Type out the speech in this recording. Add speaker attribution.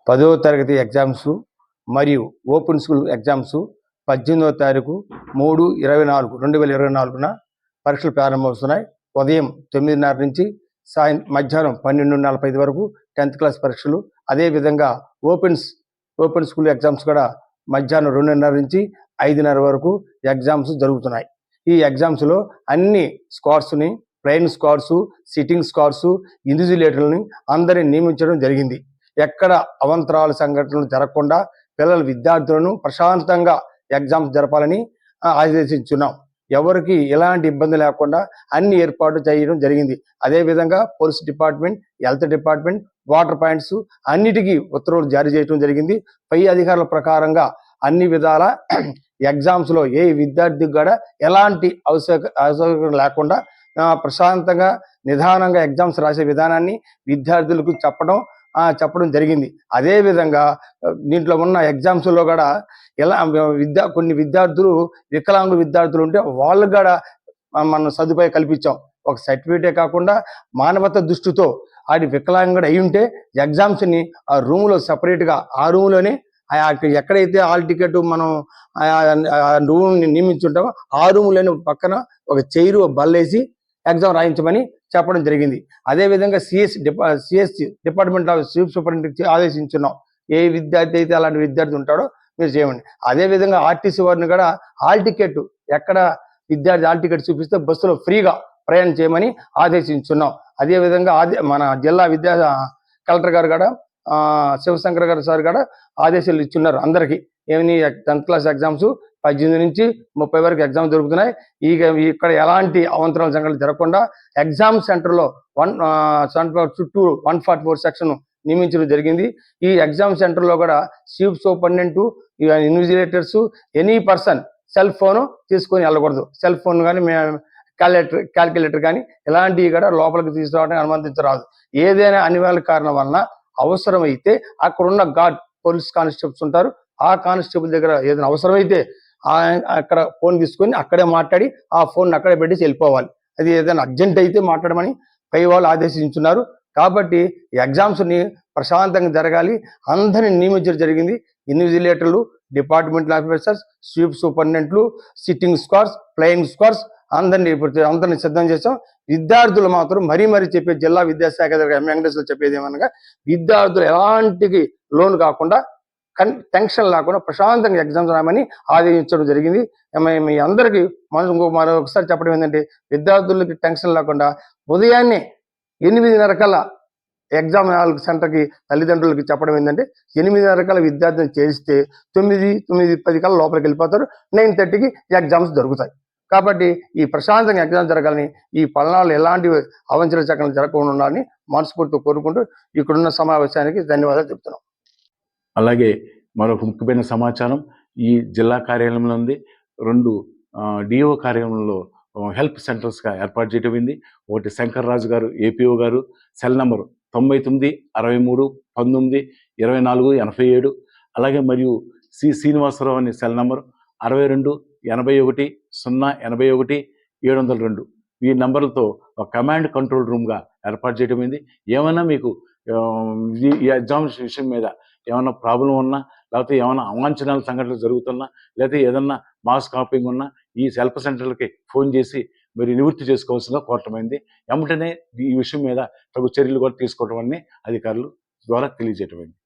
Speaker 1: 10వ తరగతి ఎగ్జామ్స్ మరియు ఓపెన్ స్కూల్ ఎగ్జామ్స్ 18వ తారీఖు 3/24/2024న పరీక్షలు ప్రారంభమవుతున్నాయి. ఉదయం 9:30 నుంచి మధ్యాహ్నం 12:45 వరకు 10th క్లాస్ పరీక్షలు. అదేవిధంగా ఓపెన్ స్కూల్ ఎగ్జామ్స్ కూడా మధ్యాహ్నం 2:30 నుంచి 5:30 వరకు ఎగ్జామ్స్ జరుగుతున్నాయి. ఈ ఎగ్జామ్స్లో అన్ని స్క్వాడ్స్ని, ప్లెయిన్ స్క్వాడ్స్, సిట్టింగ్ స్క్వాడ్స్, ఇన్విజిలేటర్లని అందరిని నియమించడం జరిగింది. ఎక్కడ అవంతరాల సంఘటనలు జరగకుండా విద్యార్థులను ప్రశాంతంగా ఎగ్జామ్స్ జరపాలని ఆదేశించున్నాం. ఎవరికి ఎలాంటి ఇబ్బంది లేకుండా అన్ని ఏర్పాట్లు చేయడం జరిగింది. అదేవిధంగా police department, health department, water points అన్నిటికీ ఉత్తర్వులు జారీ చేయడం జరిగింది. పై అధికారుల ప్రకారంగా అన్ని విధాల ఎగ్జామ్స్లో ఏ విద్యార్థికి కూడా ఎలాంటి అసౌకర్యం లేకుండా ప్రశాంతంగా నిదానంగా ఎగ్జామ్స్ రాసే విధానాన్ని విద్యార్థులకు చెప్పడం జరిగింది. అదేవిధంగా దీంట్లో ఉన్న ఎగ్జామ్స్లో కూడా కొన్ని విద్యార్థులు వికలాంగుల విద్యార్థులు ఉంటే వాళ్ళకు కూడా మనం సదుపాయం కల్పించాం. ఒక సర్టిఫికేటే కాకుండా మానవత దృష్టితో అది వికలాంగుడు అయి ఉంటే ఎగ్జామ్స్ని ఆ రూమ్లో సపరేట్గా ఆ రూమ్లోనే ఎక్కడైతే హాల్ టికెట్ మనం రూమ్ని నియమించుంటామో ఆ రూమ్లోనే పక్కన ఒక చైరు బల్లేసి ఎగ్జామ్ రాయించమని చెప్పడం జరిగింది. అదేవిధంగా CS department of chief superintendent ఆదేశించున్నాం. ఏ విద్యార్థి అయితే అలాంటి విద్యార్థి ఉంటాడో మీరు చేయండి. అదేవిధంగా ఆర్టీసీ వారిని కూడా హాల్ టికెట్ ఎక్కడ విద్యార్థి హాల్ టికెట్ చూపిస్తే బస్సులో ఫ్రీగా ప్రయాణం చేయమని ఆదేశించున్నాం. అదేవిధంగా మన జిల్లా కలెక్టర్ గారు కూడా శివశంకర్ గారు సార్ కూడా ఆదేశాలు ఇచ్చున్నారు అందరికీ. ఏమని 10th క్లాస్ ఎగ్జామ్స్ 18 నుంచి 30 వరకు ఎగ్జామ్స్ జరుగుతున్నాయి. ఇక్కడ ఎలాంటి అవంతరాల సంఘటనలు జరగకుండా ఎగ్జామ్ సెంటర్లో చుట్టూ 144 సెక్షన్ నియమించడం జరిగింది. ఈ ఎగ్జామ్ సెంటర్లో కూడా chief superintendent, invigilators, any person cell phone తీసుకొని వెళ్ళకూడదు. సెల్ ఫోన్ కానీ క్యాల్కులేటర్ కానీ ఇలాంటివి కూడా లోపలికి తీసుకురావడానికి అనుమతించరాదు. ఏదైనా అనివార్య కారణం వలన అవసరమైతే అక్కడున్న గార్డ్ పోలీస్ కానిస్టేబుల్స్ ఉంటారు. ఆ కానిస్టేబుల్ దగ్గర ఏదైనా అవసరమైతే అక్కడ ఫోన్ తీసుకొని అక్కడే మాట్లాడి ఆ ఫోన్ అక్కడే పెట్టేసి వెళ్ళిపోవాలి. అది ఏదైనా అర్జెంట్ అయితే మాట్లాడమని పై వాళ్ళు ఆదేశించున్నారు. కాబట్టి ఎగ్జామ్స్ని ప్రశాంతంగా జరగాలి. అందరిని నియమించడం జరిగింది. ఇన్విజిలేటర్లు, డిపార్ట్మెంటల్ ఆఫీసర్స్, చీఫ్ సూపరింటెండెంట్లు, సిట్టింగ్ స్క్వాడ్స్, ఫ్లయింగ్ స్క్వాడ్స్ అందరినీ సిద్ధం చేసాం. విద్యార్థులు మాత్రం మరీ చెప్పే జిల్లా విద్యాశాఖ వెంకటేశ్వర చెప్పేది ఏమనగా విద్యార్థులు ఎలాంటికి లోను కాకుండా టెన్షన్ లేకుండా ప్రశాంతంగా ఎగ్జామ్స్ రాయమని ఆదేశించడం జరిగింది. మీ అందరికీ మరొకసారి చెప్పడం ఏంటంటే విద్యార్థులకి టెన్షన్ లేకుండా ఉదయాన్నే 8:30 కల్లా ఎగ్జామ్ సెంటర్కి తల్లిదండ్రులకి చెప్పడం ఏంటంటే 8:30 కల్లా విద్యార్థులను చేస్తే 9:10 కల్లా లోపలికి వెళ్ళిపోతారు. 9:30కి ఎగ్జామ్స్ జరుగుతాయి. కాబట్టి ఈ ప్రశాంతంగా ఎగ్జామ్ జరగాలని, ఈ పల్నాడులో ఎలాంటి అవంచన చక్కలు జరగకుండా ఉండాలని మనస్ఫూర్తిగా కోరుకుంటూ ఇక్కడున్న సమావేశానికి ధన్యవాదాలు చెప్తున్నాం.
Speaker 2: అలాగే మరొక ముఖ్యమైన సమాచారం ఈ జిల్లా కార్యాలయంలో ఉంది. 2 డిఓ కార్యాలయంలో హెల్ప్ సెంటర్స్గా ఏర్పాటు చేయటమైంది. ఒకటి శంకర్రాజు గారు ఏపీఓ గారు, సెల్ నంబర్ 99 63 19 24 87. అలాగే మరియు శ్రీనివాసరావు అనే సెల్ నంబర్ 62 81 081 702. ఈ నంబర్లతో ఒక కమాండ్ కంట్రోల్ రూమ్గా ఏర్పాటు చేయటమైంది. ఏమైనా మీకు ఈ ఎగ్జామ్స్ విషయం మీద ఏమైనా ప్రాబ్లం ఉన్నా, లేకపోతే ఏమైనా అవాంఛనీయ సంఘటనలు జరుగుతున్నా, లేకపోతే ఏదన్నా మాస్ కాపింగ్ ఉన్నా ఈ హెల్ప్ సెంటర్లకి ఫోన్ చేసి మీరు నివృత్తి చేసుకోవాల్సిందిగా కోరటమైంది. వెంటనే ఈ విషయం మీద తగు చర్యలు కూడా తీసుకోవటం అధికారులు ద్వారా తెలియజేయటమైంది.